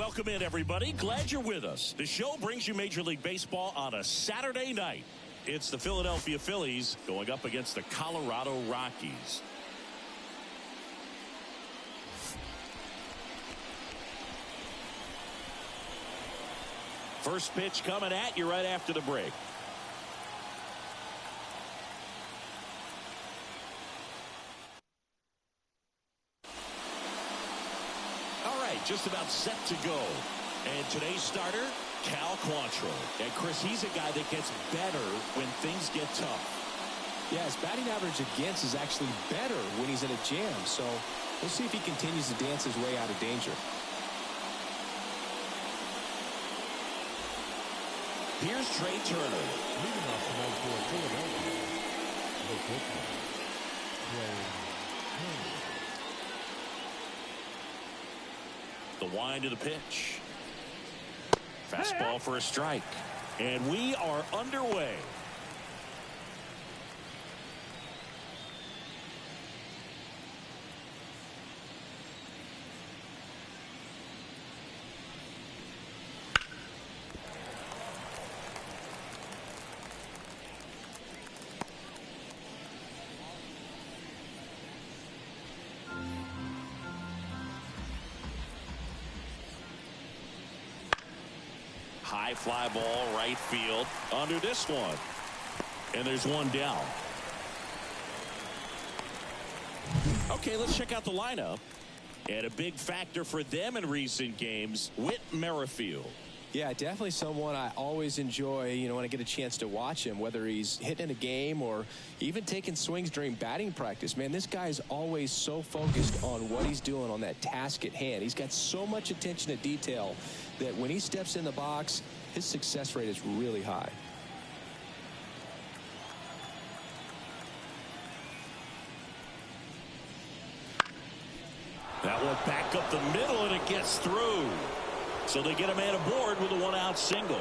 Welcome in, everybody. Glad you're with us. The show brings you Major League Baseball on a Saturday night. It's the Philadelphia Phillies going up against the Colorado Rockies. First pitch coming at you right after the break. Just about set to go. And today's starter, Cal Quantrill. And Chris, he's a guy that gets better when things get tough. Yeah, his batting average against is actually better when he's in a jam. So we'll see if he continues to dance his way out of danger. Here's Trey Turner. Leading off tonight for Philadelphia, the pitcher, Trey Turner. The wind of the pitch. Fastball for a strike. And we are underway. High fly ball right field under this one. And there's one down. Okay, let's check out the lineup. And a big factor for them in recent games, Whit Merrifield. Yeah, definitely someone I always enjoy, when I get a chance to watch him, whether he's hitting a game or even taking swings during batting practice. Man, this guy is always so focused on what he's doing on that task at hand. He's got so much attention to detail that when he steps in the box, his success rate is really high. That one back up the middle, and it gets through. So they get a man aboard with a one-out single.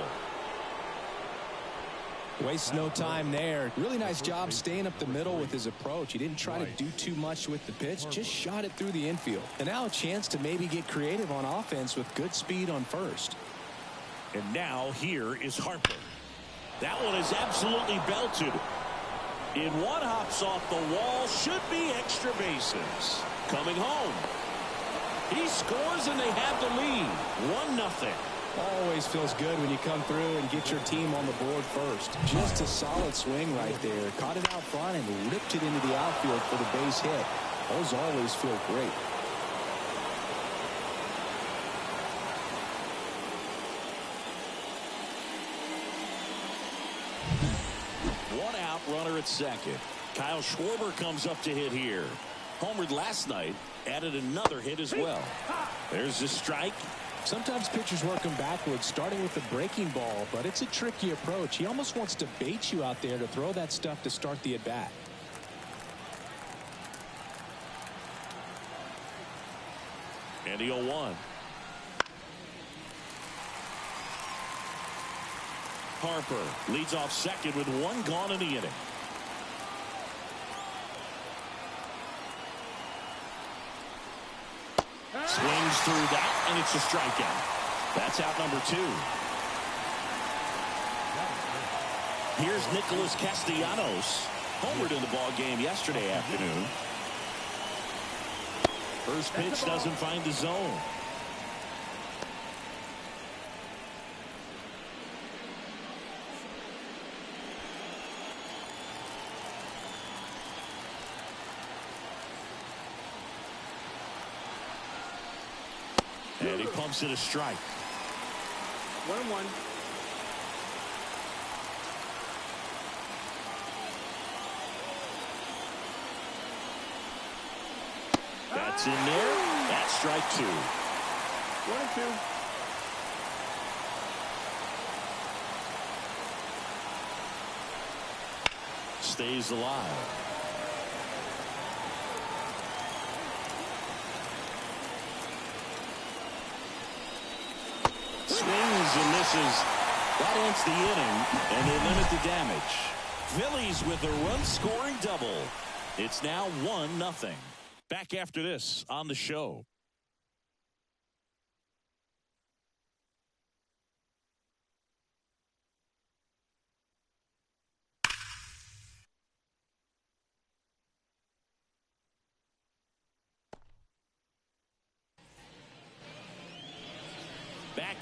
Wastes no time there. Really nice job staying up the middle with his approach. He didn't try to do too much with the pitch, just shot it through the infield. And now a chance to maybe get creative on offense with good speed on first. And now here is Harper. That one is absolutely belted. In one hops off the wall, should be extra bases. Coming home. He scores and they have the lead. 1-0. Always feels good when you come through and get your team on the board first. Just a solid swing right there. Caught it out front and ripped it into the outfield for the base hit. Those always feel great. One out, runner at second. Kyle Schwarber comes up to hit here. Homered last night, added another hit as well. There's the strike. Sometimes pitchers work him backwards, starting with the breaking ball, but it's a tricky approach. He almost wants to bait you out there to throw that stuff to start the at-bat. And the 0-1. Harper leads off second with one gone in the inning. Swings through that, and it's a strikeout. That's out number 2. Here's Nicholas Castellanos. Homered in the ball game yesterday afternoon. First pitch doesn't find the zone. And he pumps it a strike. 1-1. That's in there. That's strike 2. 1-2. Stays alive. Swings and misses. That ends the inning, and they limit the damage. Phillies with a run-scoring double. It's now 1-0. Back after this on the show.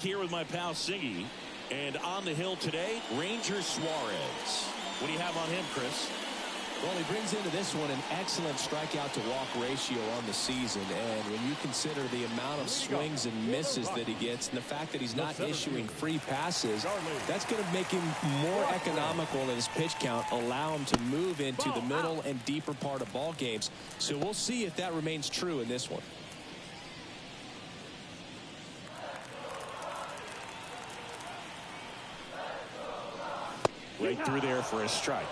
here with my pal Siggy. And on the hill today, Ranger Suarez. What do you have on him, Chris? Well, he brings into this one an excellent strikeout to walk ratio on the season. And when you consider the amount of swings and misses that he gets and the fact that he's not issuing free passes, that's going to make him more economical in his pitch count, allow him to move into the middle and deeper part of ball games. So we'll see if that remains true in this one. Right through there for a strike.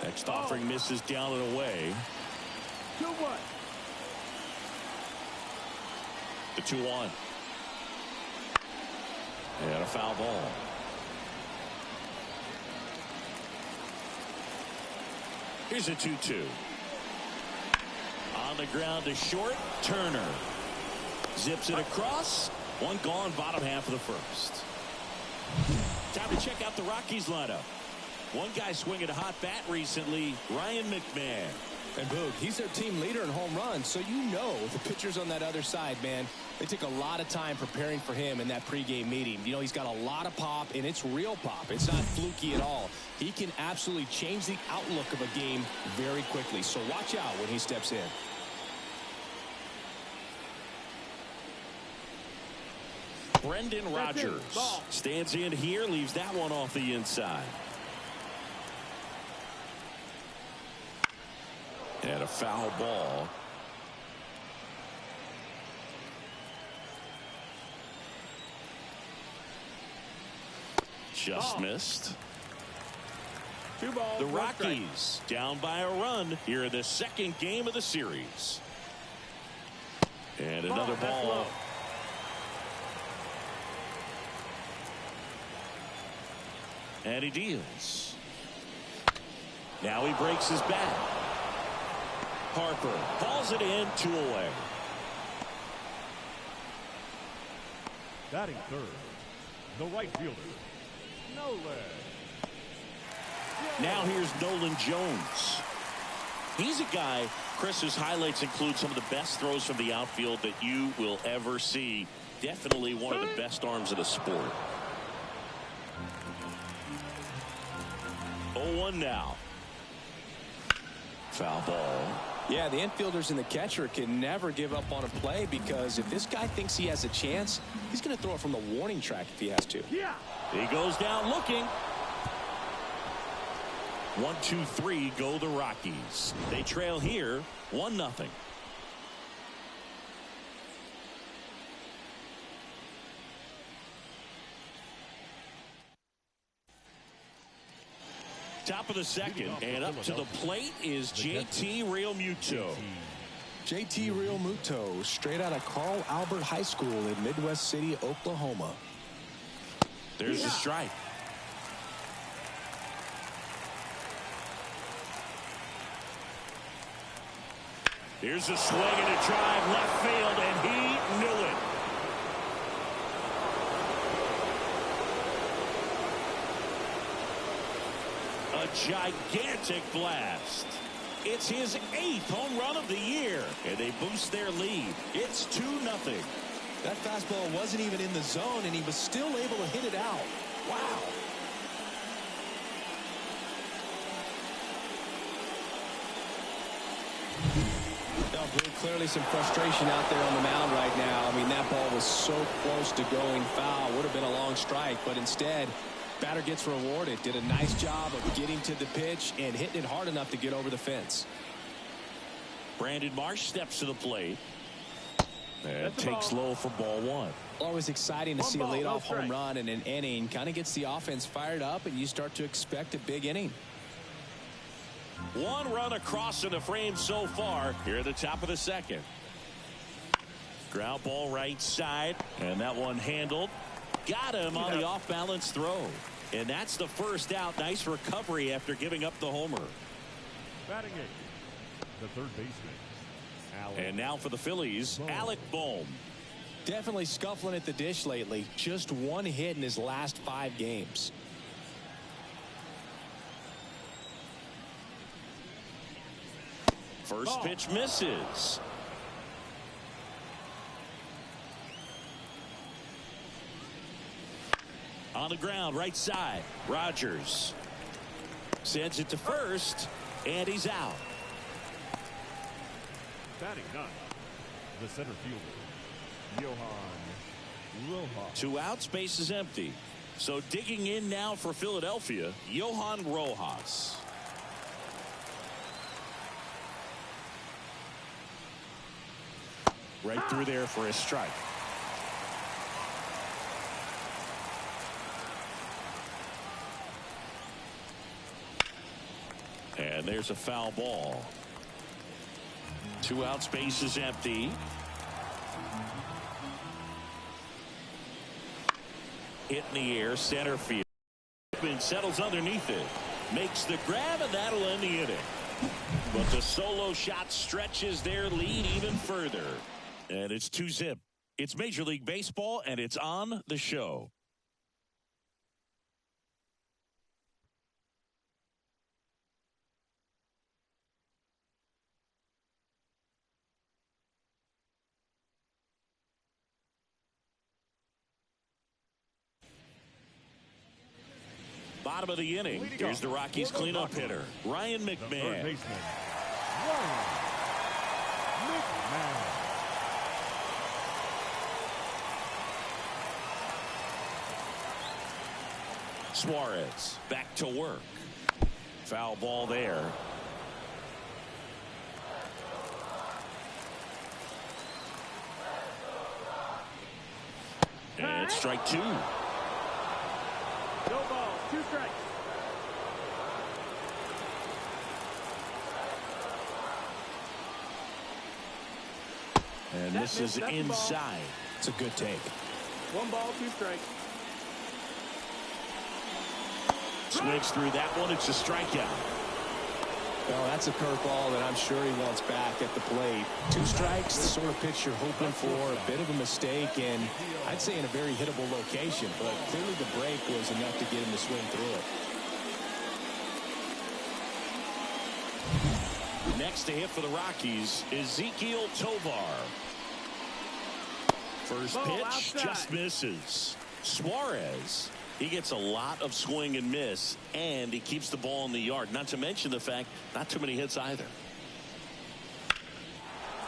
Next offering misses down and away. 2-1. The 2-1. And a foul ball. Here's a 2-2. On the ground to short. Turner zips it across. One gone, bottom half of the first. Time to check out the Rockies lineup. One guy swinging a hot bat recently, Ryan McMahon. And Boog, he's their team leader in home runs, so you know the pitchers on that other side, man, they took a lot of time preparing for him in that pregame meeting. You know, he's got a lot of pop, and it's real pop. It's not fluky at all. He can absolutely change the outlook of a game very quickly, so watch out when he steps in. Brendan Rodgers stands in here, leaves that one off the inside. And a foul ball. Just missed. 2 balls. The Rockies down by a run here in the second game of the series. And another ball. And he deals. Now he breaks his bat. Harper hauls it in, 2 away. Batting third, the right fielder, Nolan. Now here's Nolan Jones. He's a guy, Chris's highlights include some of the best throws from the outfield that you will ever see. Definitely one of the best arms of the sport. 0-1 now. Foul ball. Yeah, the infielders and the catcher can never give up on a play, because if this guy thinks he has a chance, he's going to throw it from the warning track if he has to. Yeah. He goes down looking. 1, 2, 3 go the Rockies. They trail here 1-0. Top of the second, and up to the plate is JT Realmuto. JT Realmuto, straight out of Carl Albert High School in Midwest City, Oklahoma. There's the strike. Here's a swing and a drive left field, and he knew it. A gigantic blast. It's his 8th home run of the year, and they boost their lead. It's 2-0. That fastball wasn't even in the zone, and he was still able to hit it out. Wow. Clearly some frustration out there on the mound right now. I mean, that ball was so close to going foul. Would have been a long strike, but instead, batter gets rewarded. Did a nice job of getting to the pitch and hitting it hard enough to get over the fence. Brandon Marsh steps to the plate and takes low for ball 1. Always exciting to see a leadoff home run in an inning. Kind of gets the offense fired up, and you start to expect a big inning. 1 run across in the frame so far here at the top of the second. Ground ball right side, and that one handled. Got him on the off-balance throw. And that's the first out. Nice recovery after giving up the homer. Batting 8, the third baseman, And now for the Phillies, Alec Bohm. Definitely scuffling at the dish lately. Just 1 hit in his last 5 games. First pitch misses. On the ground, right side. Rogers sends it to first, and he's out. Batting ninth, the center fielder, Johan Rojas. 2 outs, base is empty. So digging in now for Philadelphia, Johan Rojas. Right through there for a strike. And there's a foul ball. 2 outs, base is empty. Hit in the air, center field. Settles underneath it. Makes the grab, and that'll end the inning. But the solo shot stretches their lead even further. And it's 2-zip. It's Major League Baseball, and it's on the show. Bottom of the inning. Here's the Rockies cleanup hitter, Ryan McMahon. Third baseman, Ryan McMahon. Suarez back to work. Foul ball there. And strike 2. No ball. 2 strikes. And this is inside. It's a good take. 1 ball, 2 strikes. Swings through that one. It's a strikeout. Well, that's a curveball that I'm sure he wants back at the plate. 2 strikes, the sort of pitch you're hoping for. A bit of a mistake, and I'd say in a very hittable location. But clearly the break was enough to get him to swing through it. Next to hit for the Rockies, Ezequiel Tovar. First pitch just misses. Suarez, he gets a lot of swing and miss, and he keeps the ball in the yard. Not to mention the fact, not too many hits either.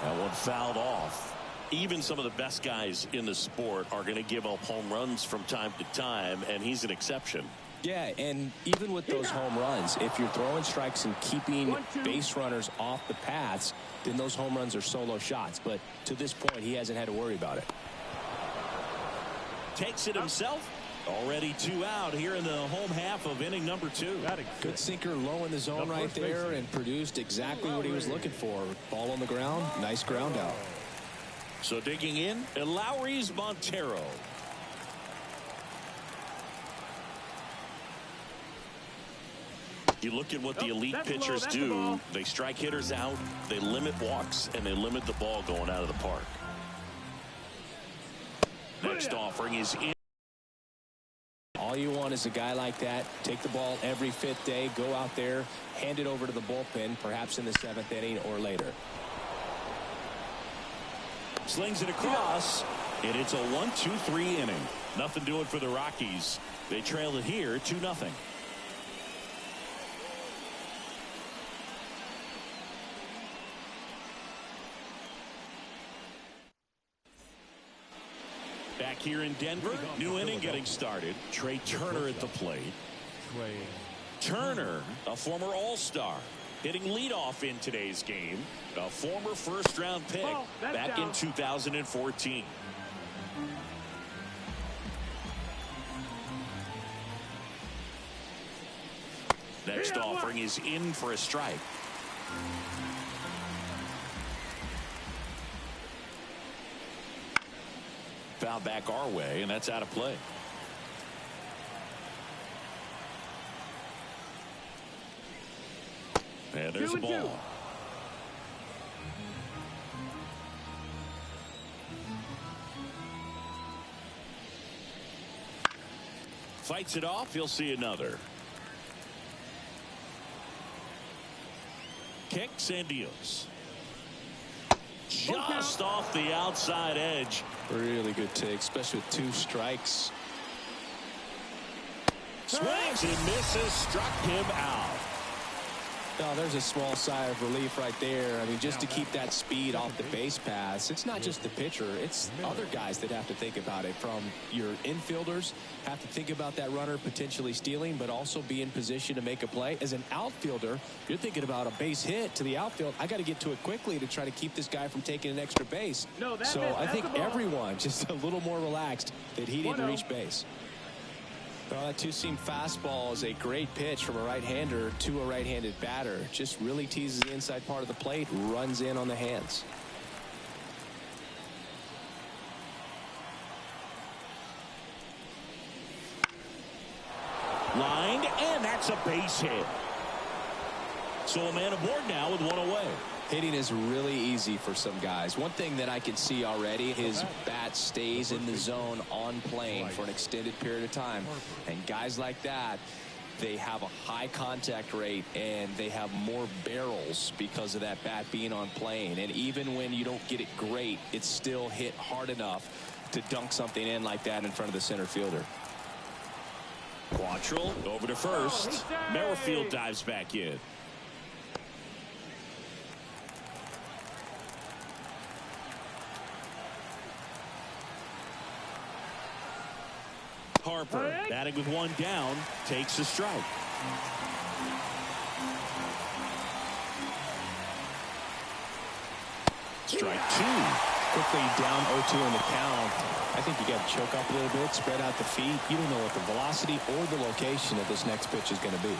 That one fouled off. Even some of the best guys in the sport are going to give up home runs from time to time, and he's an exception. Yeah, and even with those home runs, if you're throwing strikes and keeping base runners off the paths, then those home runs are solo shots. But to this point, he hasn't had to worry about it. Takes it himself. Already 2 out here in the home half of inning number 2. Good sinker low in the zone right there and produced exactly what he was looking for. Ball on the ground, nice ground out. So digging in, Lowry's Montero. You look at what the elite pitchers do. They strike hitters out, they limit walks, and they limit the ball going out of the park. Next offering is in. All you want is a guy like that. Take the ball every 5th day, go out there, hand it over to the bullpen, perhaps in the 7th inning or later. Slings it across, and it's a 1-2-3 inning. Nothing doing for the Rockies. They trail it here 2-0. Back here in Denver, new inning getting started. Trey Turner at the plate. Turner, a former All-Star, hitting leadoff in today's game. A former first-round pick back in 2014. Next offering is in for a strike. Foul back our way, and that's out of play. And there's a ball. Fights it off. He'll see another. Kicks and deals. just off the outside edge. Really good take, especially with 2 strikes. Swings and misses, struck him out. Oh, there's a small sigh of relief right there. I mean, just to keep that speed off the base paths. It's not just the pitcher. It's other guys that have to think about it. From your infielders, have to think about that runner potentially stealing, but also be in position to make a play. As an outfielder, you're thinking about a base hit to the outfield. I got to get to it quickly to try to keep this guy from taking an extra base. So I think everyone just a little more relaxed that he didn't reach base. Well, that 2-seam fastball is a great pitch from a right-hander to a right-handed batter. Just really teases the inside part of the plate, runs in on the hands. Lined, and that's a base hit. So a man aboard now with 1 away. Hitting is really easy for some guys. One thing that I can see already, his bat stays in the zone on plane for an extended period of time. And guys like that, they have a high contact rate and they have more barrels because of that bat being on plane. And even when you don't get it great, it's still hit hard enough to dunk something in like that in front of the center fielder. Quantrill over to first. Merrifield dives back in. Harper batting with 1 down, takes a strike. Strike 2. Quickly down 0-2 in the count. I think you got to choke up a little bit, spread out the feet. You don't know what the velocity or the location of this next pitch is going to be.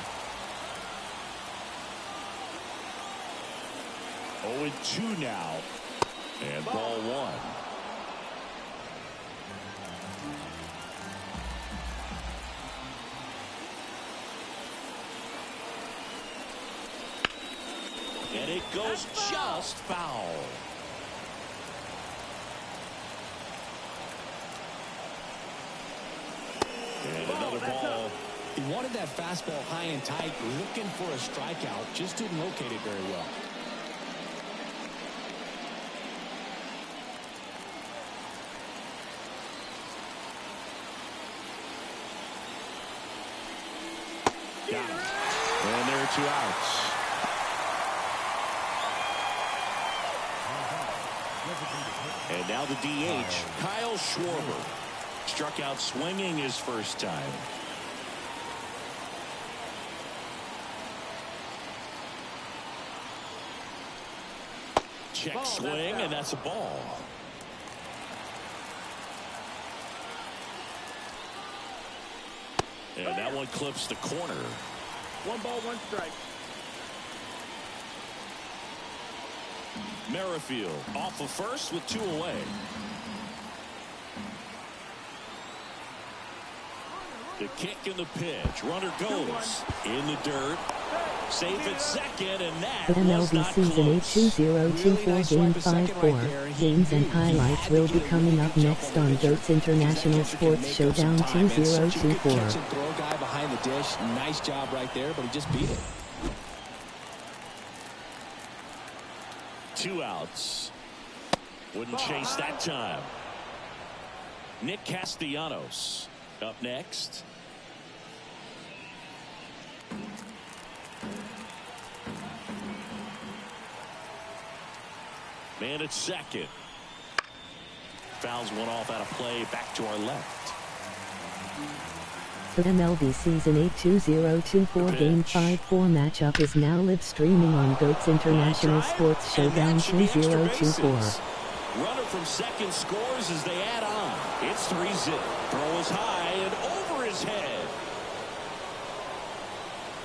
0-2 now, and ball 1. And it goes just foul. And another ball. He wanted that fastball high and tight, looking for a strikeout, just didn't locate it very well. Got it. And there are 2 outs. And now the DH, Kyle Schwarber. Struck out swinging his first time. Check swing, and that's a ball. And that one clips the corner. 1 ball, 1 strike. Merrifield off of first with 2 away. The kick and the pitch. Runner goes in the dirt. Safe at second, and that was not MLB Season 8 2024 Game 5-4. Games and highlights will be coming up next on GOAT's International Sports Showdown 2024. Catch and throw guy behind the dish. Nice job right there, but he just beat it. 2 outs. Wouldn't chase that time. Nick Castellanos up next. Man at second. Fouls one off out of play, back to our left. The MLB Season 8 2024 Game 5-4 matchup is now live streaming on GOAT's International Sports Showdown 2024. Runner from second scores as they add on. It's 3-zip. Throw is high and over his head.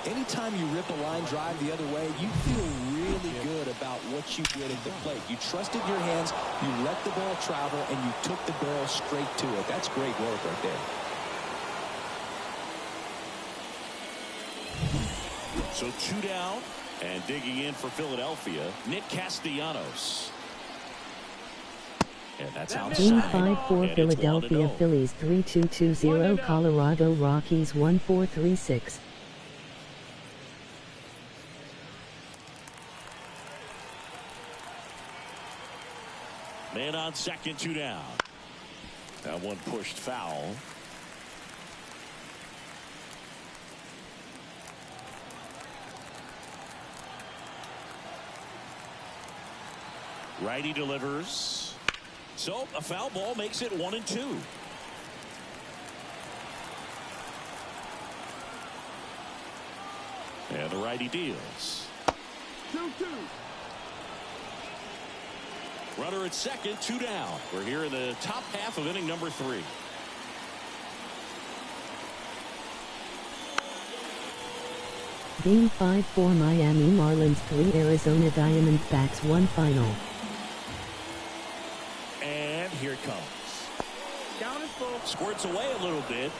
Anytime you rip a line drive the other way, you feel really good about what you did at the plate. You trusted your hands, you let the ball travel, and you took the barrel straight to it. That's great work right there. So 2 down, and digging in for Philadelphia, Nick Castellanos. And that's outside. Game 5-4 Philadelphia Phillies 3-2-2-0 Colorado Rockies 1-4-3-6. And on second, 2 down. That one pushed foul. Righty delivers. So a foul ball makes it 1-2. And the righty deals. 2-2. Runner at second, 2 down. We're here in the top half of inning number 3. Game 5 for Miami Marlins 3 Arizona Diamondbacks 1 final. And here it comes. Count is full. Squirts away a little bit.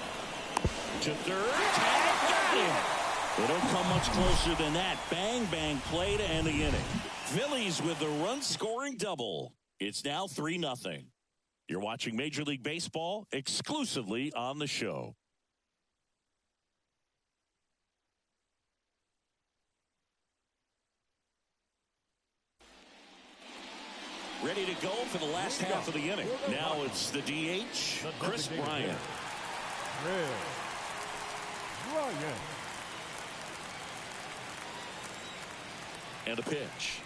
To third. Tag, got him. They don't come much closer than that. Bang, bang play to end the inning. Phillies with the run-scoring double. It's now 3-0. You're watching Major League Baseball exclusively on the show. Ready to go for the last half of the inning. Now it's the DH, Chris Bryant. And a pitch.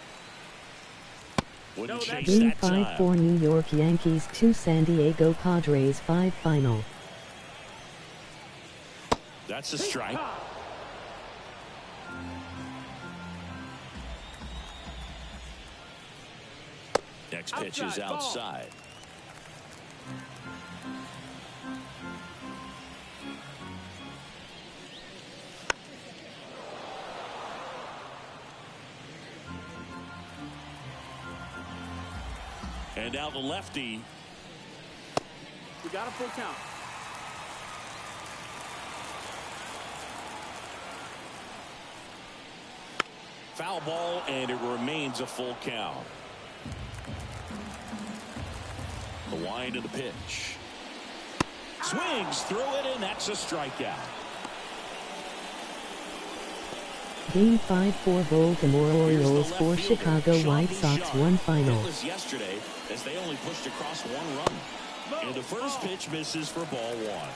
Wouldn't chase Game that 5 time. for New York Yankees 2 San Diego Padres 5 final. That's a strike. Next pitch is outside. And now the lefty. We got a full count. Foul ball, and it remains a full count. The wind of the pitch. Swings through it, and that's a strikeout. Game 5 for Baltimore Orioles 4 Chicago White Sox 1 final. Yesterday, as they only pushed across 1 run. And the first pitch misses for ball 1.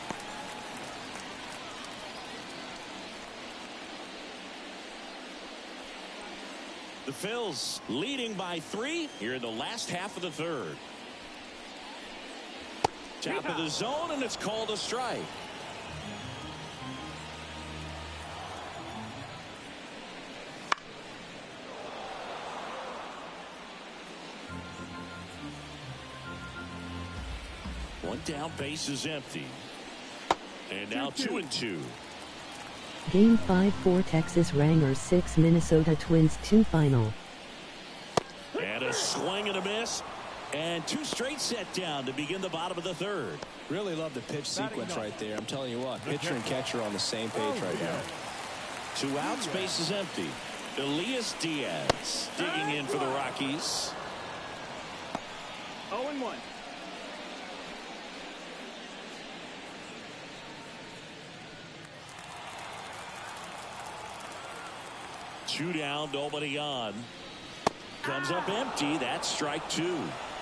The Phils leading by 3 here in the last half of the third. Top of the zone, and it's called a strike. One down, base is empty. And now 2-2. Game 5 for Texas Rangers 6 Minnesota Twins 2 final. And a swing and a miss. And 2 straight set down to begin the bottom of the third. Really love the pitch sequence right there. I'm telling you what, pitcher and catcher on the same page right now. 2 outs, base is empty. Elias Diaz digging in for the Rockies. 0-1. Two down, nobody on. Comes up empty. That's strike 2.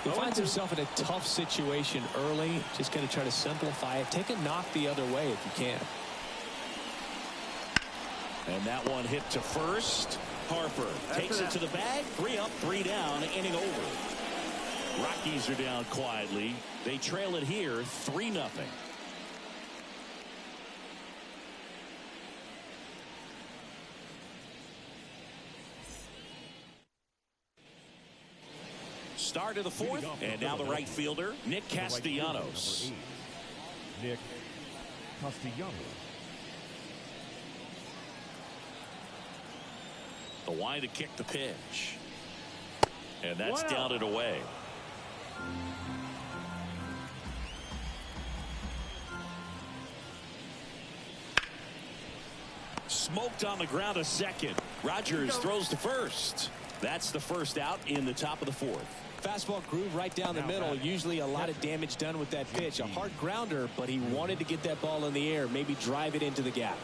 He finds himself in a tough situation early. Just going to try to simplify it. Take a knock the other way if you can. And that one hit to first. Harper takes it to the bag. 3 up, 3 down, inning over. Rockies are down quietly. They trail it here 3-0. Start of the 4th, and now the right fielder, Nick Castellanos. Nick Castellanos. The wind to kick the pitch. And that's down and away. Smoked on the ground a second. Rogers throws to first. That's the first out in the top of the 4th. Fastball groove right down the middle. Usually a lot of damage done with that pitch. A hard grounder, but he wanted to get that ball in the air, maybe drive it into the gap.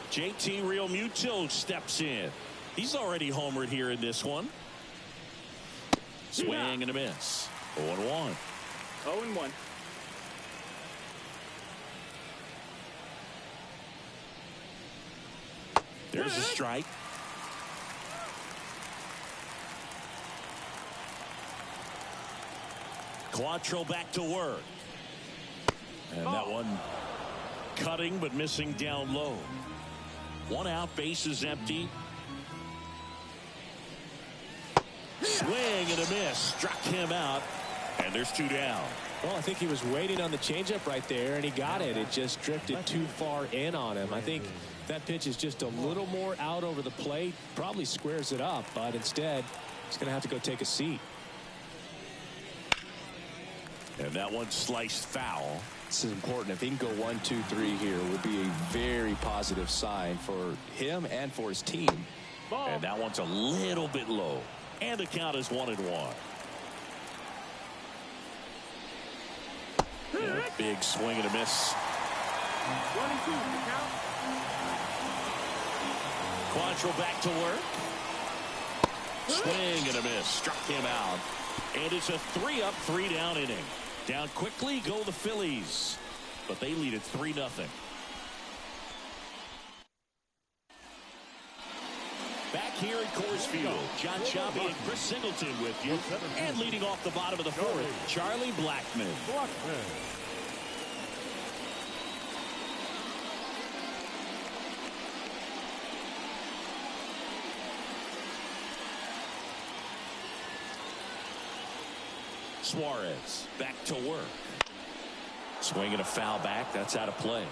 JT Realmuto steps in. He's already homered here in this one. Swing and a miss. 0-1. 0-1. There's a strike. Quantrill back to work. And that one cutting but missing down low. 1 out, base is empty. Swing and a miss. Struck him out. And there's 2 down. Well, I think he was waiting on the changeup right there, and he got it. It just drifted too far in on him. I think that pitch is just a little more out over the plate. Probably squares it up, but instead, he's going to have to go take a seat. And that one sliced foul. This is important. If he can go 1, 2, 3 here, it would be a very positive sign for him and for his team. And that one's a little bit low. And the count is 1-1. And a big swing and a miss. 1-2, the count. Quantrill back to work. Swing and a miss. Struck him out. And it's a 3-up, 3-down inning. Down quickly go the Phillies. But they lead at 3-0. Back here at Coors Field, John Sciambi and Chris Singleton with you. And leading off the bottom of the 4th, Charlie Blackmon. Suarez back to work. Swinging a foul back. That's out of play.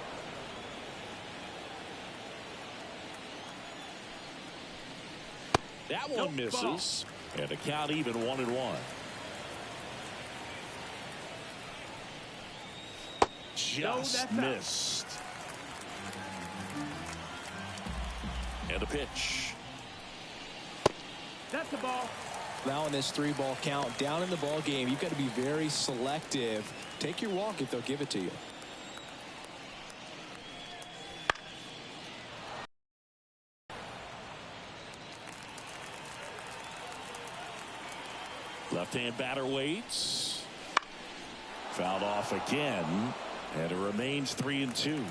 That one misses. And the count even 1-1. Just missed. And a pitch. That's the ball. Now in this 3-ball count, down in the ball game, you've got to be very selective. Take your walk if they'll give it to you. Left-hand batter waits. Fouled off again. And it remains 3-2.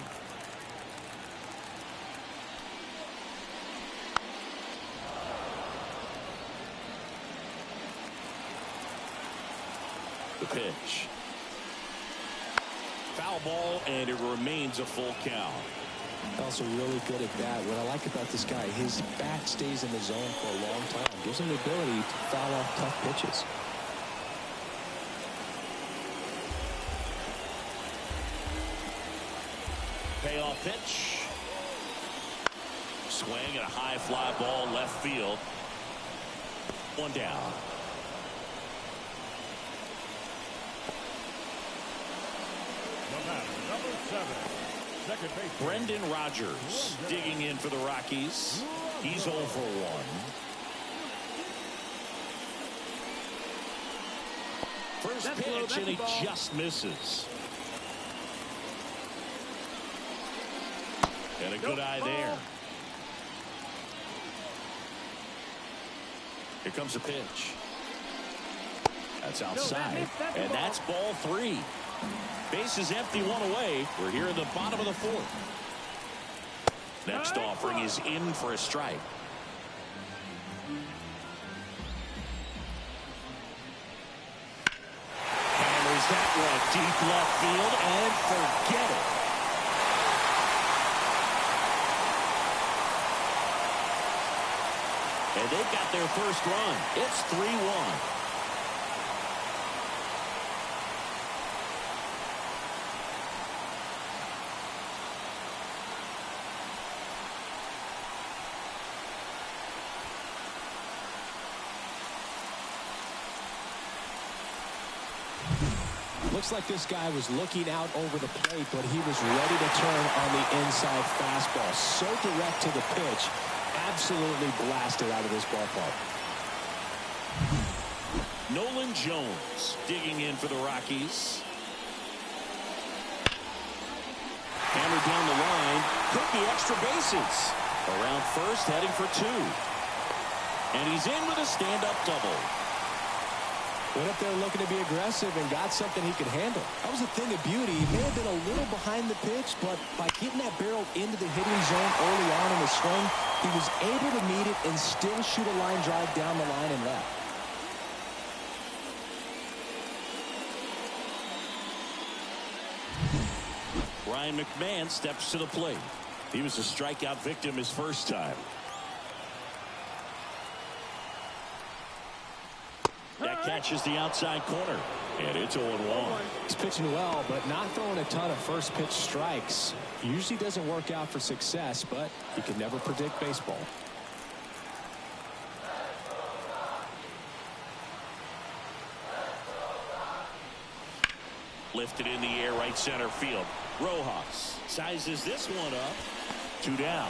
The pitch. Foul ball, and it remains a full count. Also really good at bat. What I like about this guy, his bat stays in the zone for a long time. Gives him the ability to foul off tough pitches. Payoff pitch. Swing and a high fly ball left field. 1 down. Number 7, second base. Brendan Rodgers digging in for the Rockies. He's 0 for 1. First pitch, and he just misses. And a good eye there. Here comes the pitch. That's outside. And that's ball 3. Base is empty, 1 away. We're here in the bottom of the 4th. Next offering is in for a strike. Hammers that one deep left field and forget it. And they've got their first run. It's 3-1. Looks like this guy was looking out over the plate, but he was ready to turn on the inside fastball. So direct to the pitch. Absolutely blasted out of this ballpark. Nolan Jones digging in for the Rockies. Hammered down the line. Could be extra bases. Around first, heading for 2. And he's in with a stand-up double. Went up there looking to be aggressive and got something he could handle. That was a thing of beauty. He may have been a little behind the pitch, but by getting that barrel into the hitting zone early on in the swing, he was able to meet it and still shoot a line drive down the line and left. Ryan McMahon steps to the plate. He was a strikeout victim his first time. That catches the outside corner, and it's 0-1. He's pitching well, but not throwing a ton of first pitch strikes. Usually doesn't work out for success, but you can never predict baseball. Lifted in the air, right center field. Rojas sizes this one up. 2 down.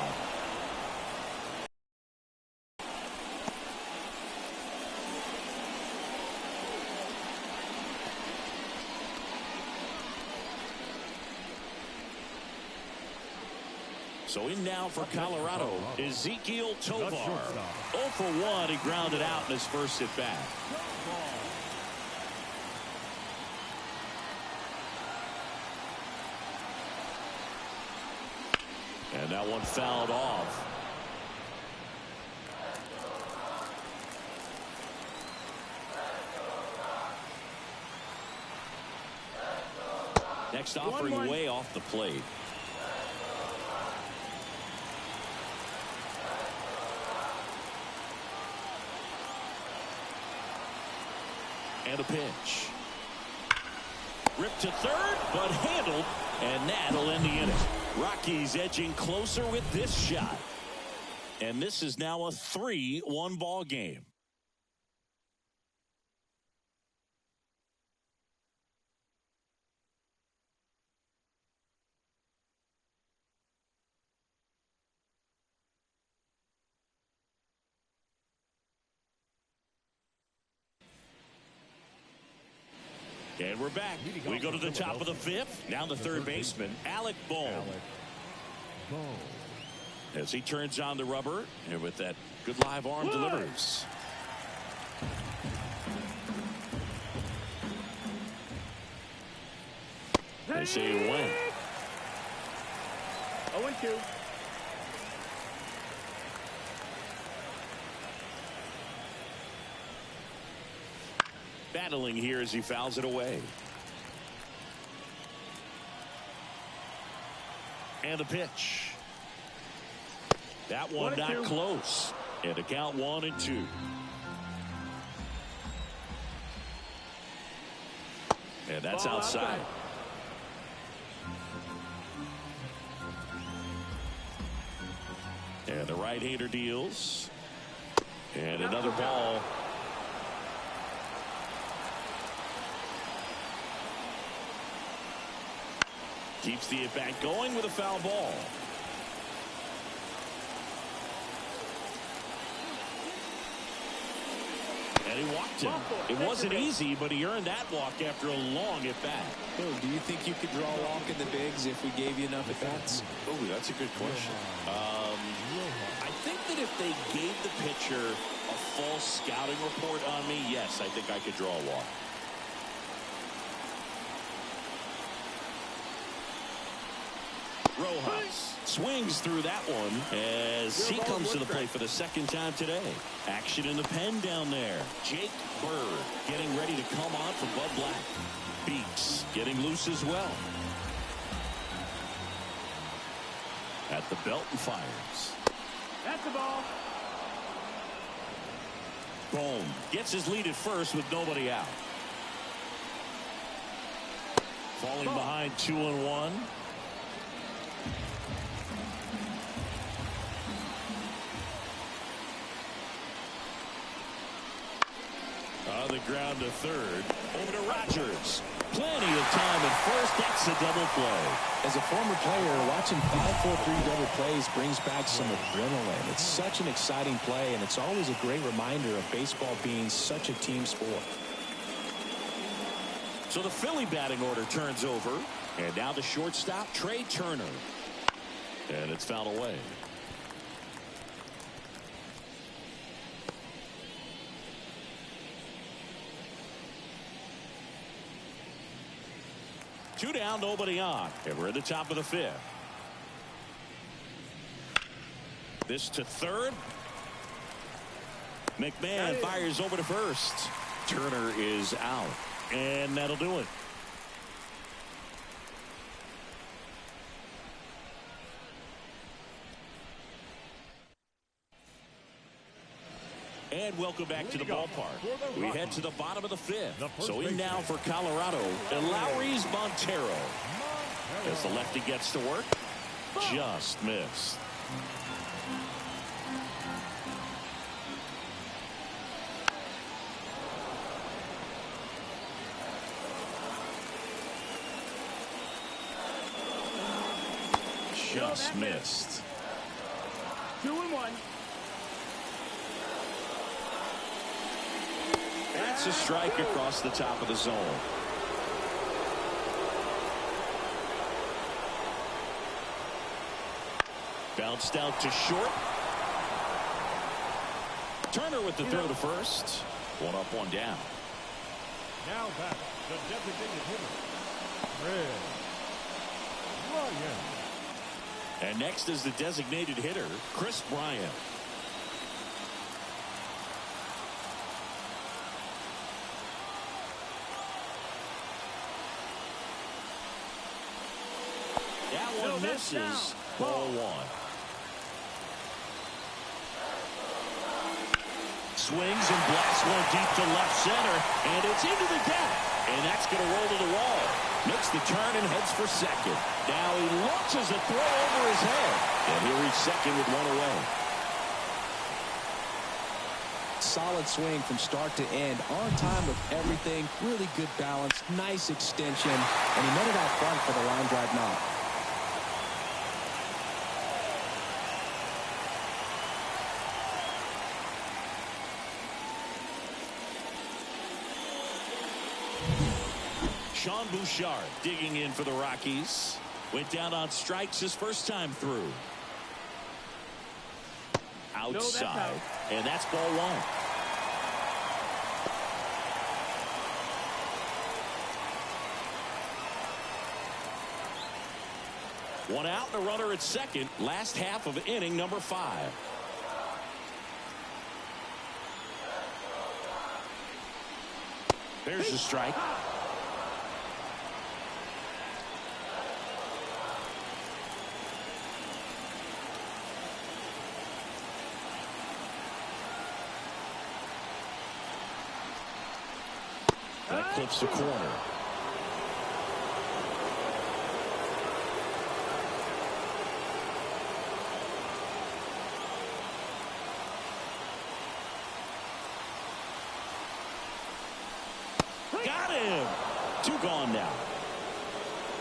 So in now for Colorado, Ezequiel Tovar. 0 for 1. He grounded out in his first at bat. And that one fouled off. Next offering way off the plate. And a pitch. Ripped to third, but handled, and that'll end the inning. Rockies edging closer with this shot. And this is now a 3-1 ball game. And we're back. We go to the top of the 5th. Now the third baseman, Alec Bohm. As he turns on the rubber, and with that good live arm delivers. They say he went. 0-2. Battling here as he fouls it away. And the pitch. That one not close. And to count 1-2. And that's outside. And the right-hander deals. And another ball. Keeps the at-bat going with a foul ball. And he walked him. It wasn't easy, but he earned that walk after a long at-bat. Do you think you could draw a walk in the bigs if we gave you enough at-bats? Oh, that's a good question. I think that if they gave the pitcher a false scouting report on me, yes, I think I could draw a walk. Rojas swings through that one as he comes to the plate for the second time today. Action in the pen down there. Jake Bird getting ready to come on for Bud Black. Beeks getting loose as well. At the belt and fires. That's the ball. Bohm gets his lead at first with nobody out. Falling behind 2-1. On the ground to third. Over to Rogers. Plenty of time at first. That's a double play. As a former player, watching 5-4-3 double plays brings back some adrenaline. It's such an exciting play, and it's always a great reminder of baseball being such a team sport. So the Philly batting order turns over. And now the shortstop, Trey Turner. And it's fouled away. Two down, nobody on. And we're at the top of the fifth. This to third. McMahon fires over to first. Turner is out. And that'll do it. And welcome back to the ballpark. We head to the bottom of the fifth. So in now for Colorado, Lowry's Montero. As the lefty gets to work, just missed. Just missed. 2-1. That's a strike across the top of the zone. Bounced out to short. Turner with the throw to first. One up, one down. Now back, the designated hitter, Red Bryant. And next is the designated hitter, Chris Bryant. That one misses. Ball one. Swings and blasts one deep to left center, and it's into the gap, and that's going to roll to the wall. Makes the turn and heads for second. Now he launches a throw over his head, and he'll reach second with one away. Solid swing from start to end, on time with everything, really good balance, nice extension, and he met it out front for the line drive knock. Sean Bouchard digging in for the Rockies. Went down on strikes his first time through. Outside. And that's ball one. One out and a runner at second. Last half of inning number 5. There's the strike. That clips the corner. Got him. 2 gone now.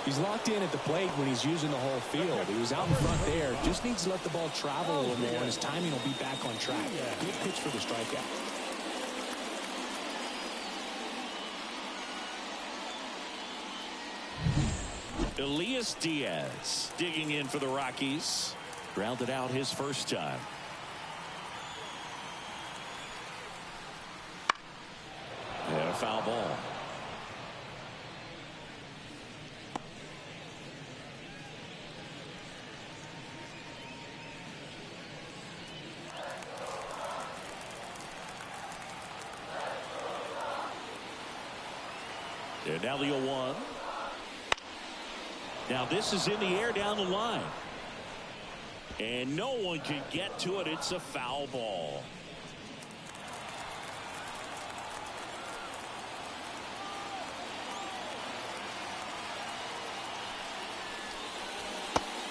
He's locked in at the plate when he's using the whole field. He was out in front there. Just needs to let the ball travel a little more, and his timing will be back on track. Good pitch for the strikeout. Elias Diaz digging in for the Rockies. Grounded out his first time. And a foul ball. And now the 0-1. Now this is in the air down the line. And no one can get to it. It's a foul ball.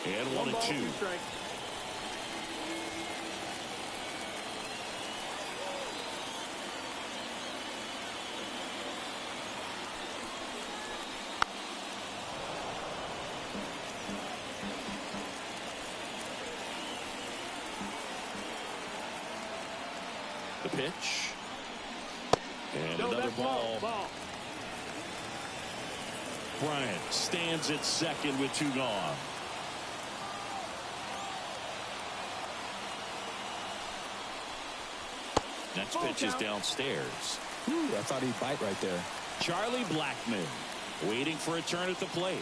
And 1-2. The pitch. And another ball. Bryant stands at second with 2 gone. Next pitch is downstairs. I thought he'd bite right there. Charlie Blackmon waiting for a turn at the plate.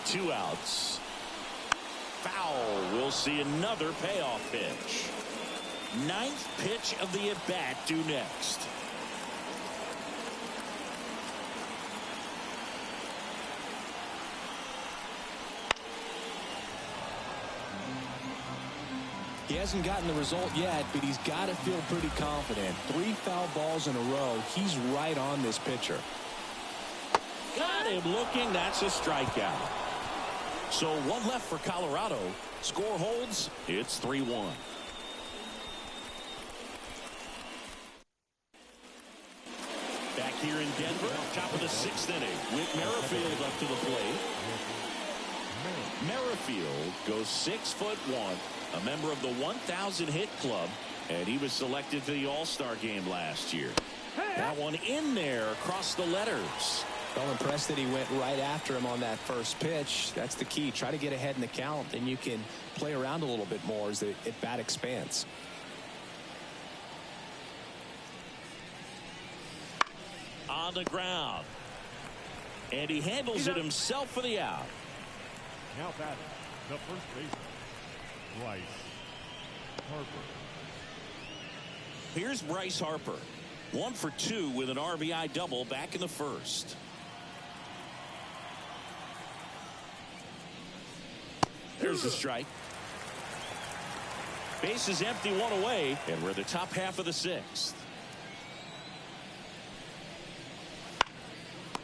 Two outs. Foul. We'll see another payoff pitch. Ninth pitch of the at-bat due next. He hasn't gotten the result yet, but he's got to feel pretty confident. 3 foul balls in a row. He's right on this pitcher. Got him looking. That's a strikeout. So one left for Colorado. Score holds. It's 3-1. Back here in Denver, top of the 6th inning, with Merrifield up to the plate. Merrifield goes 6'1", a member of the 1,000 hit club, and he was selected for the All-Star game last year. That one in there across the letters. Well, impressed that he went right after him on that first pitch. That's the key. Try to get ahead in the count, then you can play around a little bit more as the at-bat expands. On the ground. And he handles it himself for the out. Now batting, the first baseman, Bryce Harper. Here's Bryce Harper. 1 for 2 with an RBI double back in the first. There's a strike. Base is empty, 1 away, and we're in the top half of the 6th.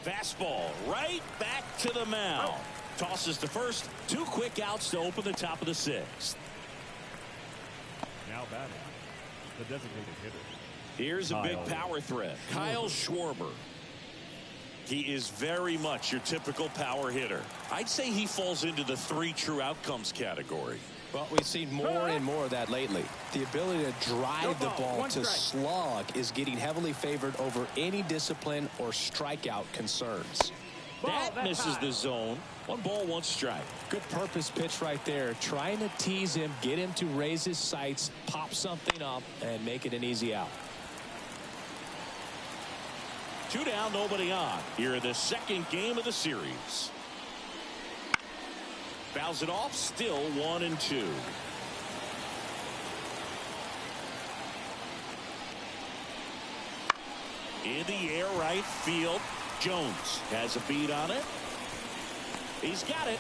Fastball right back to the mound. Tosses to first. 2 quick outs to open the top of the 6th. Now batting, the designated hitter. Here's a big power threat. Kyle Schwarber. He is very much your typical power hitter. I'd say he falls into the 3 true outcomes category. Well, we've seen more and more of that lately. The ability to drive the ball to slug is getting heavily favored over any discipline or strikeout concerns. That misses the zone. 1 ball, 1 strike. Good purpose pitch right there. Trying to tease him, get him to raise his sights, pop something up, and make it an easy out. 2 down, nobody on. Here in the 2nd game of the series. Fouls it off, still 1-2. In the air, right field. Jones has a beat on it. He's got it.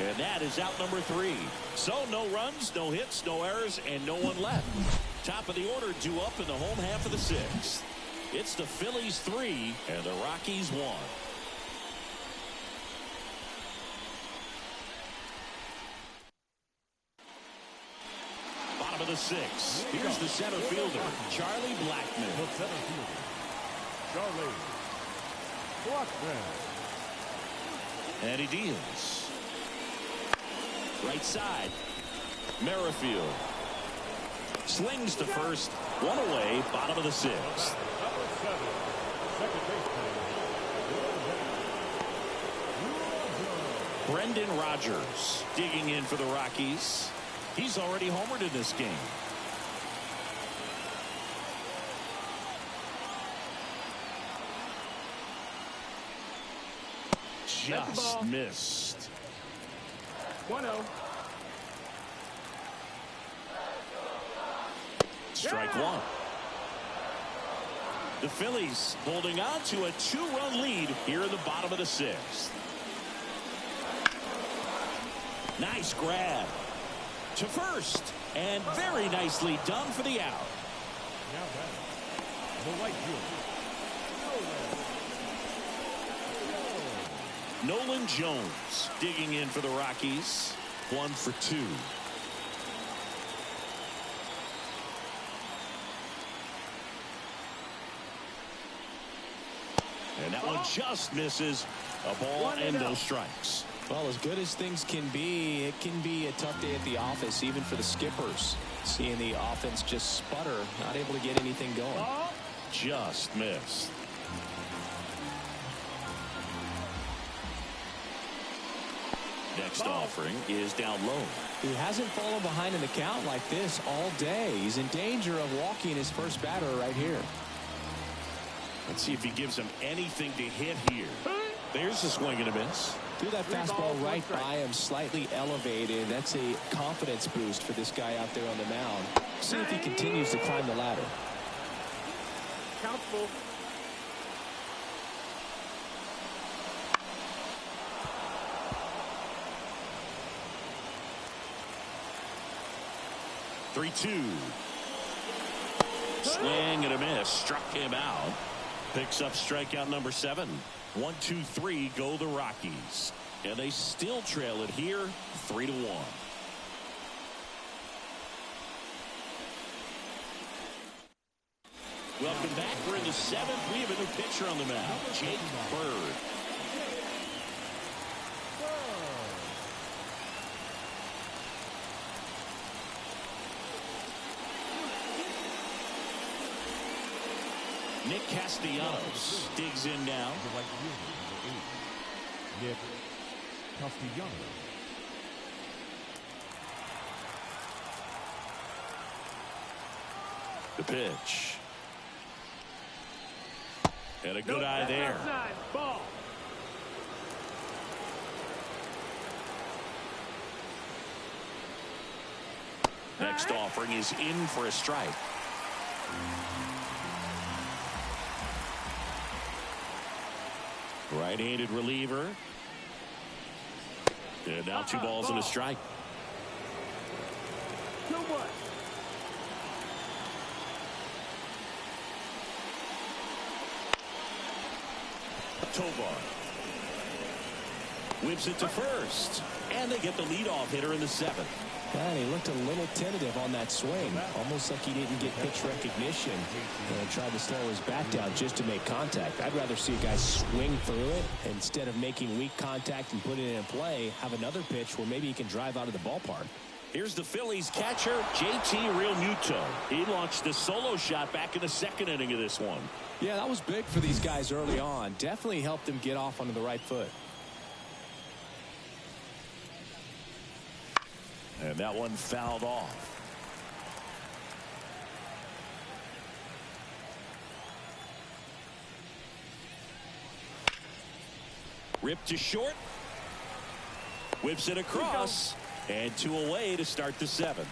And that is out number 3. So no runs, no hits, no errors, and no one left. Top of the order due up in the home half of the 6th. It's the Phillies 3 and the Rockies 1. Bottom of the 6th. Here's the center fielder, Charlie Blackmon. The center fielder, Charlie Blackmon. And he deals. Right side. Merrifield. Slings to first. 1 away. Bottom of the 6th. Brendan Rodgers digging in for the Rockies. He's already homered in this game. Just missed. 1-0. Strike 1. The Phillies holding on to a 2-run lead here in the bottom of the 6th. Nice grab to first, and very nicely done for the out. Now batting, the right fielder, Nolan Jones digging in for the Rockies. 1 for 2. And that one just misses. A ball and no strikes. Well, as good as things can be, it can be a tough day at the office, even for the skippers. Seeing the offense just sputter, not able to get anything going. Just missed. Next offering is down low. He hasn't fallen behind in the count like this all day. He's in danger of walking his first batter right here. Let's see if he gives him anything to hit here. There's a swing and a miss. Threw that fastball right by him, slightly elevated. That's a confidence boost for this guy out there on the mound. See if he continues to climb the ladder. Count full. Three-two. Swing and a miss. Struck him out. Picks up strikeout number 7. 1-2-3 go the Rockies. And they still trail it here 3-1. Welcome back. We're in the 7th. We have a new pitcher on the mound. Jake Bird. Nick Castellanos digs in now. Nick Castellanos. The pitch. And a good eye there. Ball. Next offering is in for a strike. Right-handed reliever. And now 2 balls and a strike. 2-1. Tovar whips it to first, and they get the leadoff hitter in the 7th. And he looked a little tentative on that swing, almost like he didn't get pitch recognition and tried to slow his bat down just to make contact. I'd rather see a guy swing through it instead of making weak contact and putting it in play. Have another pitch where maybe he can drive out of the ballpark. Here's the Phillies catcher, JT Realmuto. He launched a solo shot back in the 2nd inning of this one. Yeah, that was big for these guys early on. Definitely helped them get off onto the right foot. And that one fouled off. Ripped to short. Whips it across. And 2 away to start the 7th.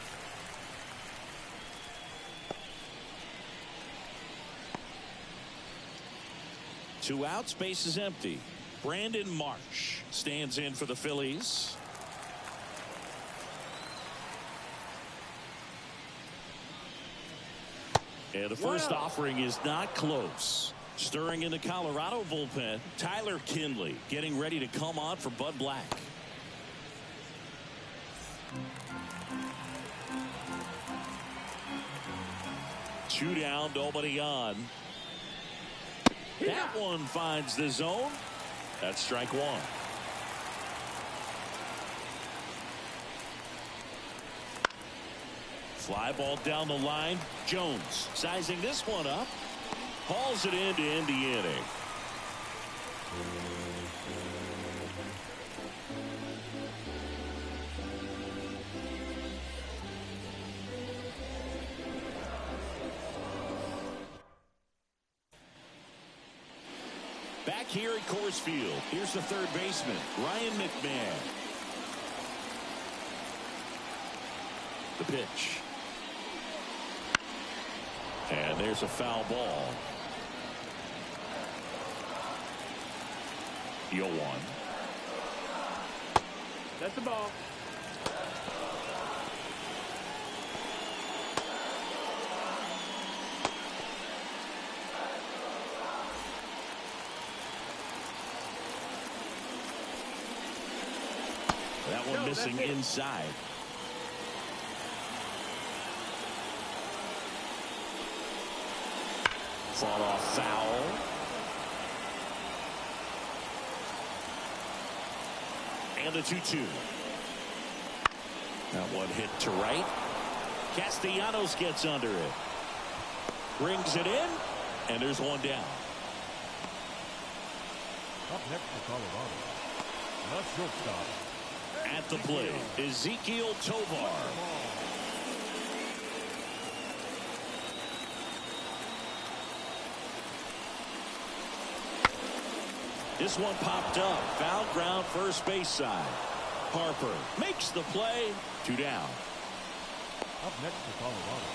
Two outs, base is empty. Brandon Marsh stands in for the Phillies. And the first offering is not close. Stirring in the Colorado bullpen, Tyler Kinley getting ready to come on for Bud Black. Two down, nobody on. That one finds the zone. That's strike 1. Fly ball down the line. Jones sizing this one up. Hauls it in to end the inning. Back here at Coors Field, here's the 3rd baseman, Ryan McMahon. The pitch. And there's a foul ball. 0-1. That's the ball. That one missing inside. Fought off foul. And the 2-2. That one hit to right. Castellanos gets under it. Brings it in. And there's one down. Up next for Colorado, the shortstop. At the plate, Ezequiel Tovar. This one popped up. Foul ground, first base side. Harper makes the play. 2 down. Up next for Colorado,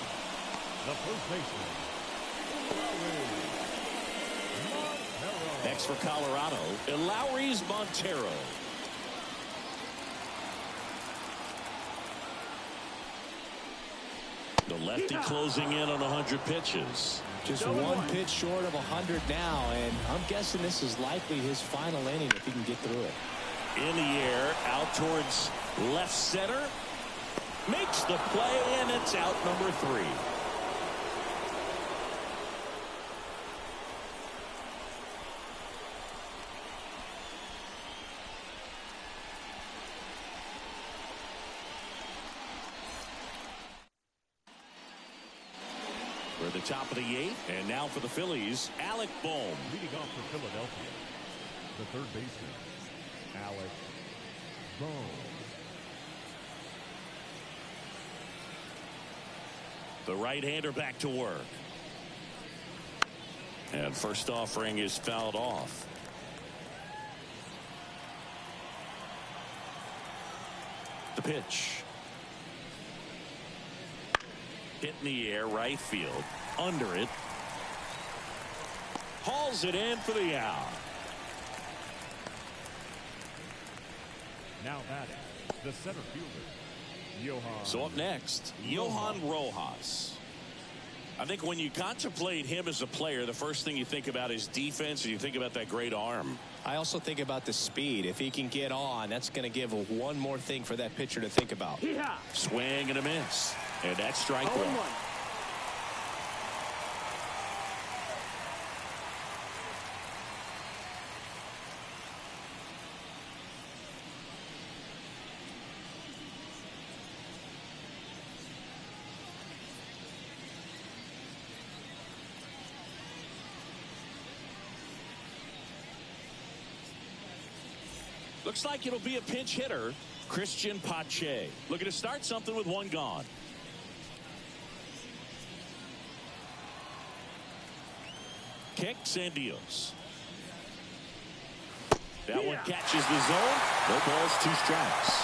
the first baseman. Next for Colorado, Elauris Montero. The lefty closing in on 100 pitches. Just one pitch short of 100 now, and I'm guessing this is likely his final inning if he can get through it. In the air, out towards left center. Makes the play, and it's out number 3. We're at the top of the 8th, and now for the Phillies, Alec Bohm. Leading off for Philadelphia, the third baseman, Alec Bohm. The right-hander back to work. And first offering is fouled off. The pitch. Hit in the air, right field. Under it. Hauls it in for the out. Now batting, the center fielder, Johan. So up next, Johan Rojas. I think when you contemplate him as a player, the first thing you think about is defense, and you think about that great arm. I also think about the speed. If he can get on, that's going to give one more thing for that pitcher to think about. Yeah. Swing and a miss. And that's strike 1. Looks like it'll be a pinch hitter, Christian Pache. Looking to start something with 1 gone. Kicks and deals. That one catches the zone. No balls, 2 strikes.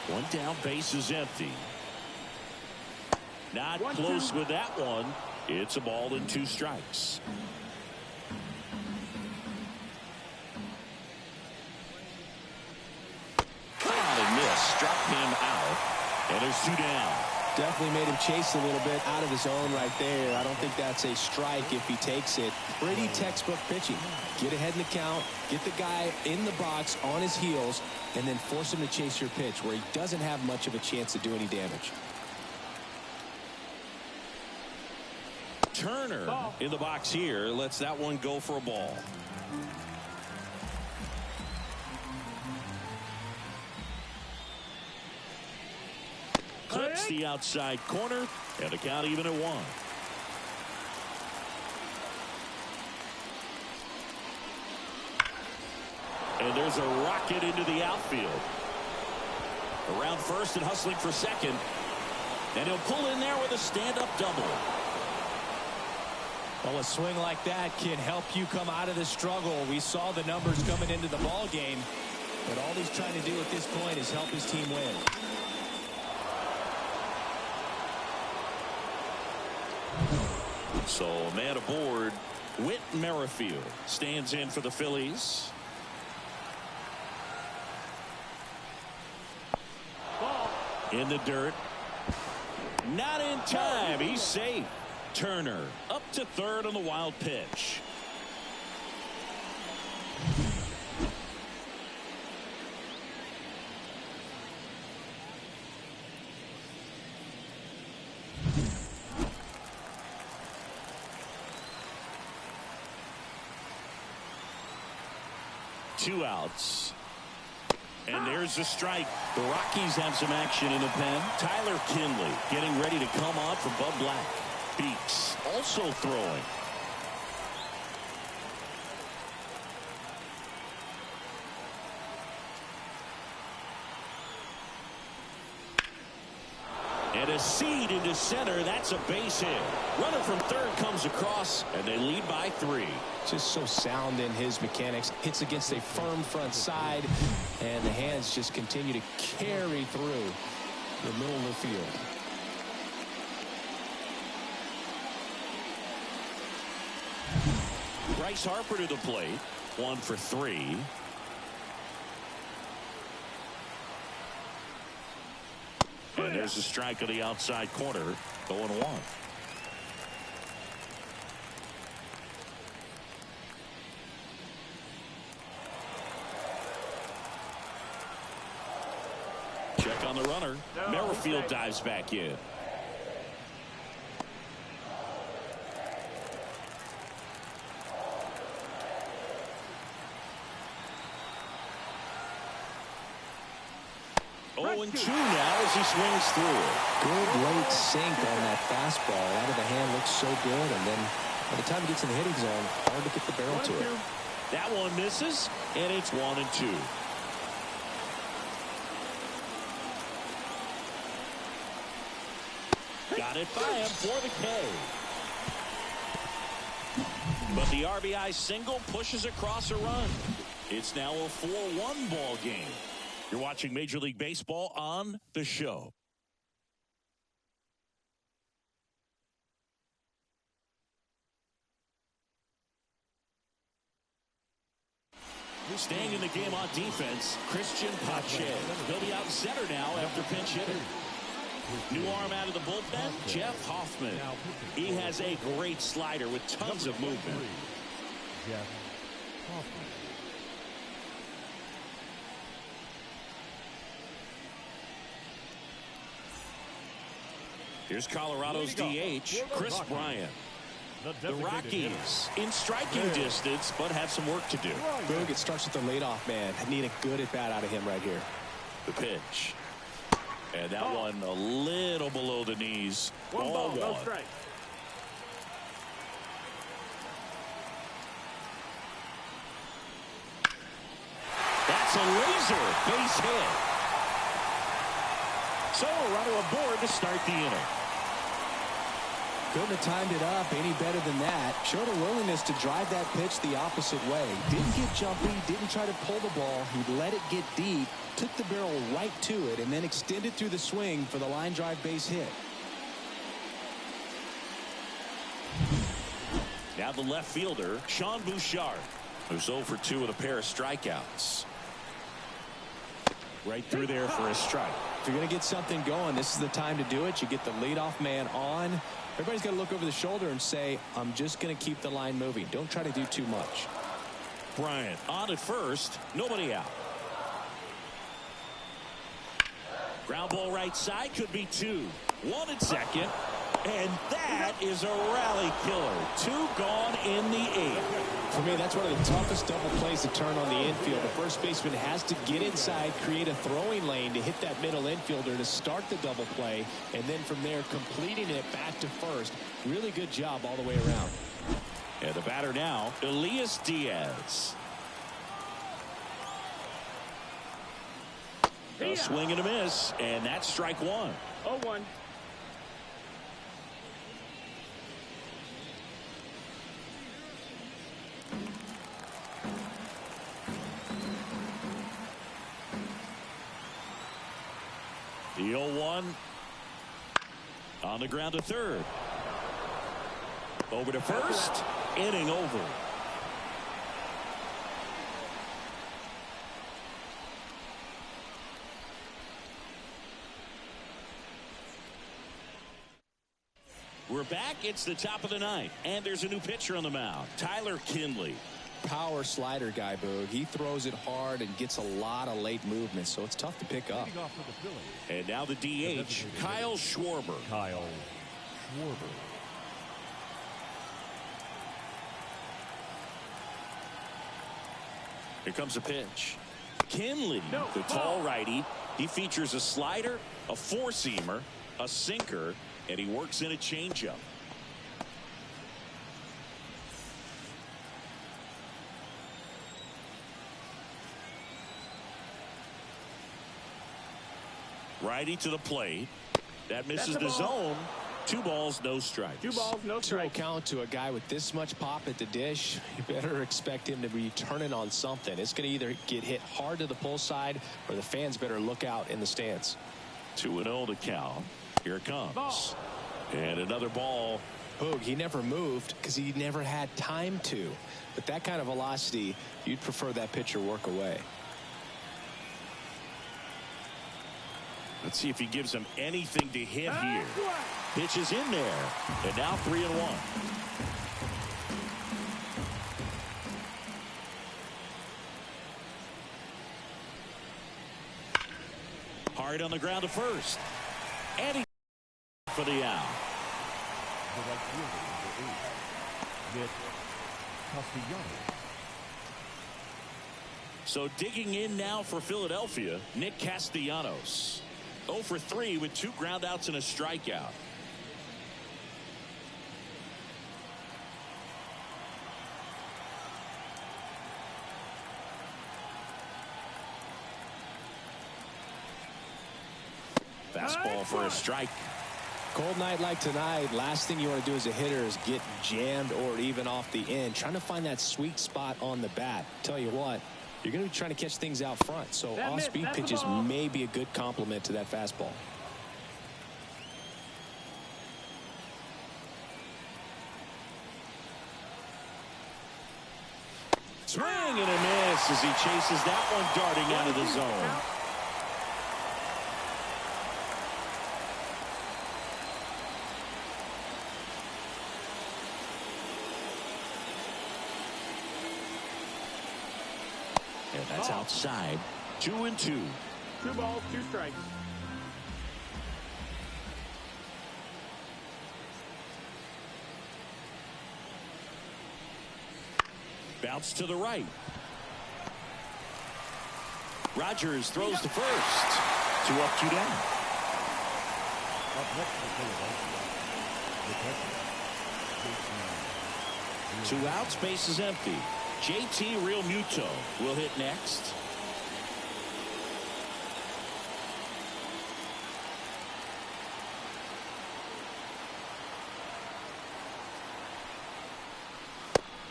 One down, base is empty. Not close with that one. It's a ball and 2 strikes. Struck him out, and there's 2 down. Definitely made him chase a little bit out of his zone right there. I don't think that's a strike if he takes it. Pretty textbook pitching. Get ahead in the count, get the guy in the box on his heels, and then force him to chase your pitch where he doesn't have much of a chance to do any damage. Turner in the box here lets that one go for a ball. Clips the outside corner, and the count even at 1. And there's a rocket into the outfield. Around first and hustling for second. And he'll pull in there with a stand-up double. Well, a swing like that can help you come out of the struggle. We saw the numbers coming into the ball game, but all he's trying to do at this point is help his team win. So a man aboard, Whit Merrifield stands in for the Phillies. In the dirt. Not in time. He's safe. Turner up to third on the wild pitch. 2 outs. And there's a strike. The Rockies have some action in the pen. Tyler Kinley getting ready to come on for Bud Black. Beeks also throwing. And a seed into center. That's a base hit. Runner from third comes across, and they lead by 3. Just so sound in his mechanics. Hits against a firm front side, and the hands just continue to carry through the middle of the field. Bryce Harper to the plate. 1 for 3. And there's a strike on the outside corner. 0-1. Check on the runner. Merrifield dives back in. And 2 now as he swings through it. Good late sink on that fastball. Out of the hand looks so good, and then by the time he gets in the hitting zone, hard to get the barrel to it. That one misses, and it's 1-2. Got it by him for the K. But the RBI single pushes across a run. It's now a 4-1 ball game. You're watching Major League Baseball on The Show. Staying in the game on defense, Christian Pache. He'll be out center now after pinch hitting. New arm out of the bullpen, Jeff Hoffman. He has a great slider with tons of movement. Jeff Hoffman. Here's Colorado's DH, Chris Bryant. The Rockies in striking distance, but have some work to do. Boog, it starts with the leadoff man. I need a good at-bat out of him right here. The pitch. And that one a little below the knees. One ball, no strike. That's a laser base hit. So a runner aboard to start the inning. Couldn't have timed it up any better than that. Showed a willingness to drive that pitch the opposite way. Didn't get jumpy, didn't try to pull the ball. He let it get deep, took the barrel right to it, and then extended through the swing for the line drive base hit. Now the left fielder, Sean Bouchard, who's 0 for 2 with a pair of strikeouts. Right through there for a strike. If you're going to get something going, this is the time to do it. You get the leadoff man on. Everybody's got to look over the shoulder and say, I'm just going to keep the line moving. Don't try to do too much. Bryant on at first, nobody out. Ground ball right side, could be 2. 1 at second, and that is a rally killer. 2 gone in the 8th. For me, that's one of the toughest double plays to turn on the infield. The first baseman has to get inside, create a throwing lane to hit that middle infielder to start the double play, and then from there completing it back to first. Really good job all the way around. And the batter now, Elias Diaz. A swing and a miss, and that's strike 1. 0-1. The 0-1 on the ground to third. Over to first. Inning over. We're back. It's the top of the ninth, and there's a new pitcher on the mound, Tyler Kinley. Power slider guy, Boog. He throws it hard and gets a lot of late movement, so it's tough to pick up. And now the DH, Kyle Schwarber. Kyle Schwarber. Here comes a pitch. Kinley, the tall righty. He features a slider, a four-seamer, a sinker, and he works in a changeup. Righty to the plate. That misses the zone. 2 balls, no strikes. 2 balls, no strikes. 2-0 count to a guy with this much pop at the dish. You better expect him to be turning on something. It's going to either get hit hard to the pull side, or the fans better look out in the stands. 2-0 to count. Here it comes. Ball. And another ball. Boog, he never moved because he never had time to. But that kind of velocity, you'd prefer that pitcher work away. Let's see if he gives him anything to hit here. Pitch is in there. And now 3-1. Hard on the ground to first. And he for the out. The right fielder, number 8, Nick Castellanos. So digging in now for Philadelphia, Nick Castellanos. 0 for 3 with 2 groundouts and a strikeout. Fastball for a strike. Cold night like tonight, last thing you want to do as a hitter is get jammed or even off the end. Trying to find that sweet spot on the bat. Tell you what, you're going to be trying to catch things out front. So off-speed pitches may be a good complement to that fastball. Swing and a miss as he chases that one darting out of the zone. And that's outside. 2-2. 2 balls, 2 strikes. Bounce to the right. Rogers throws to first. 2 up, 2 down. Up next for Philadelphia, the catcher, 2 outs, base is empty. JT Realmuto will hit next.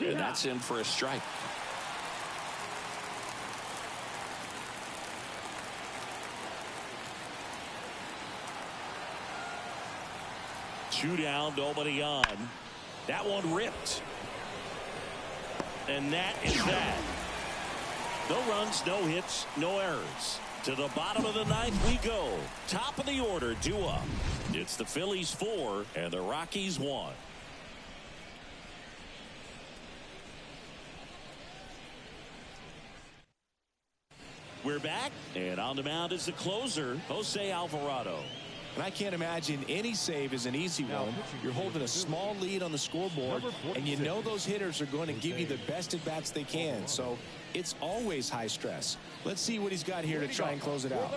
And that's in for a strike. Two down, nobody on. That one ripped. And that is that. No runs, no hits, no errors. To the bottom of the 9th we go. Top of the order, due up. It's the Phillies 4 and the Rockies 1. We're back, and on the mound is the closer, Jose Alvarado. And I can't imagine any save is an easy one. You're holding a small lead on the scoreboard, and you know those hitters are going to give you the best at bats they can. So it's always high stress. Let's see what he's got here to try and close it out.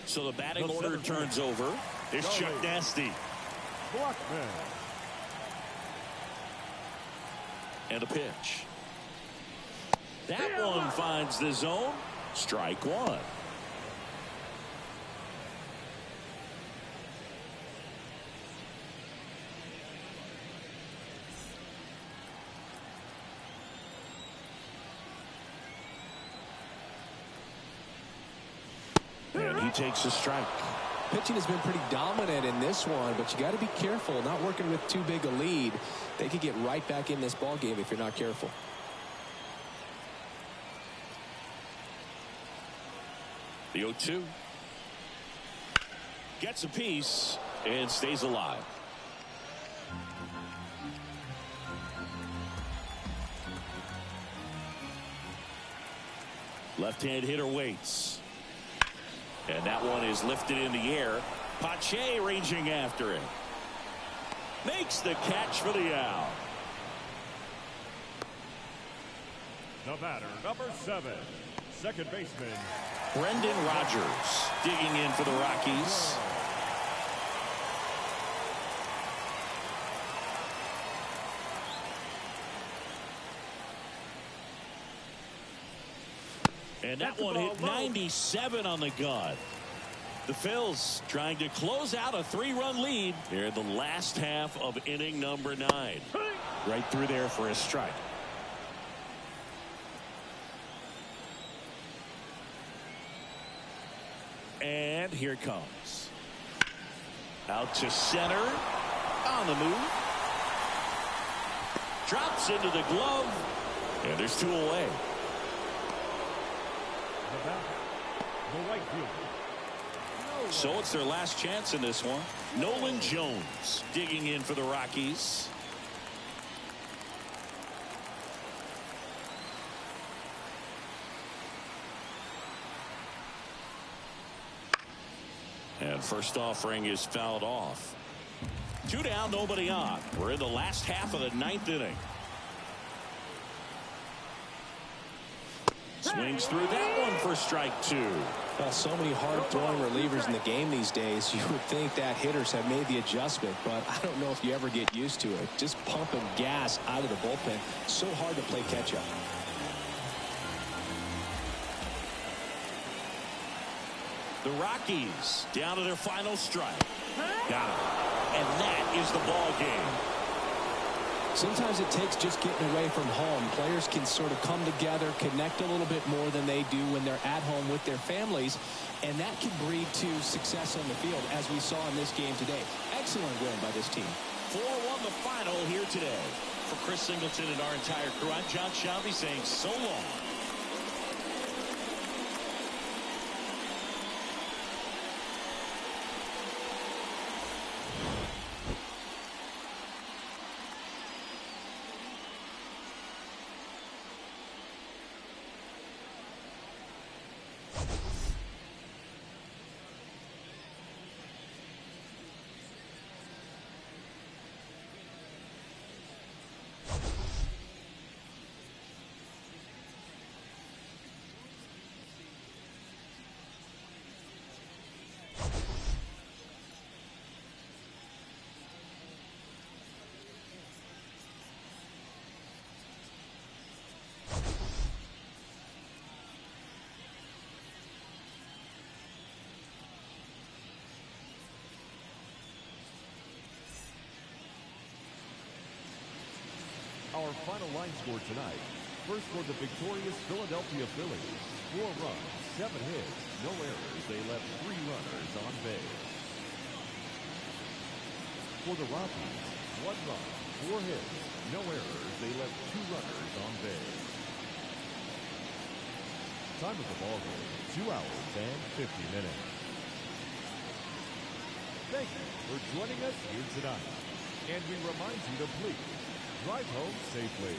So the batting order turns over. It's Chuck Nasty. And a pitch. That one finds the zone. Strike 1. And he takes a strike. Pitching has been pretty dominant in this one, but you got to be careful. Not working with too big a lead. They could get right back in this ball game if you're not careful. The 0-2. Gets a piece and stays alive. Left-hand hitter waits. And that one is lifted in the air. Pache ranging after it. Makes the catch for the out. The batter, number 7, second baseman Brendan Rodgers digging in for the Rockies. And that one hit 97 on the gun. The Phillies trying to close out a 3-run lead here in the last half of inning number 9. Right through there for a strike. And here it comes. Out to center. On the move. Drops into the glove. And there's 2 away. the right fielder. So it's their last chance in this one. Nolan Jones digging in for the Rockies. And first offering is fouled off. 2 down, nobody on. We're in the last half of the 9th inning. Swings through that one for strike 2. Well, so many hard-throwing relievers in the game these days. You would think that hitters have made the adjustment, but I don't know if you ever get used to it. Just pumping gas out of the bullpen. So hard to play catch-up. The Rockies down to their final strike. Got it. And that is the ball game. Sometimes it takes just getting away from home. Players can sort of come together, connect a little bit more than they do when they're at home with their families, and that can breed to success on the field, as we saw in this game today. Excellent win by this team. 4-1 the final here today. For Chris Singleton and our entire crew, I'm John Shelby saying so long. Our final line score tonight. First for the victorious Philadelphia Phillies. 4 runs, 7 hits, no errors. They left 3 runners on base. For the Rockies, 1 run, 4 hits, no errors. They left 2 runners on base. Time of the ball game, 2 hours and 50 minutes. Thank you for joining us here tonight. And we remind you to please drive home safely.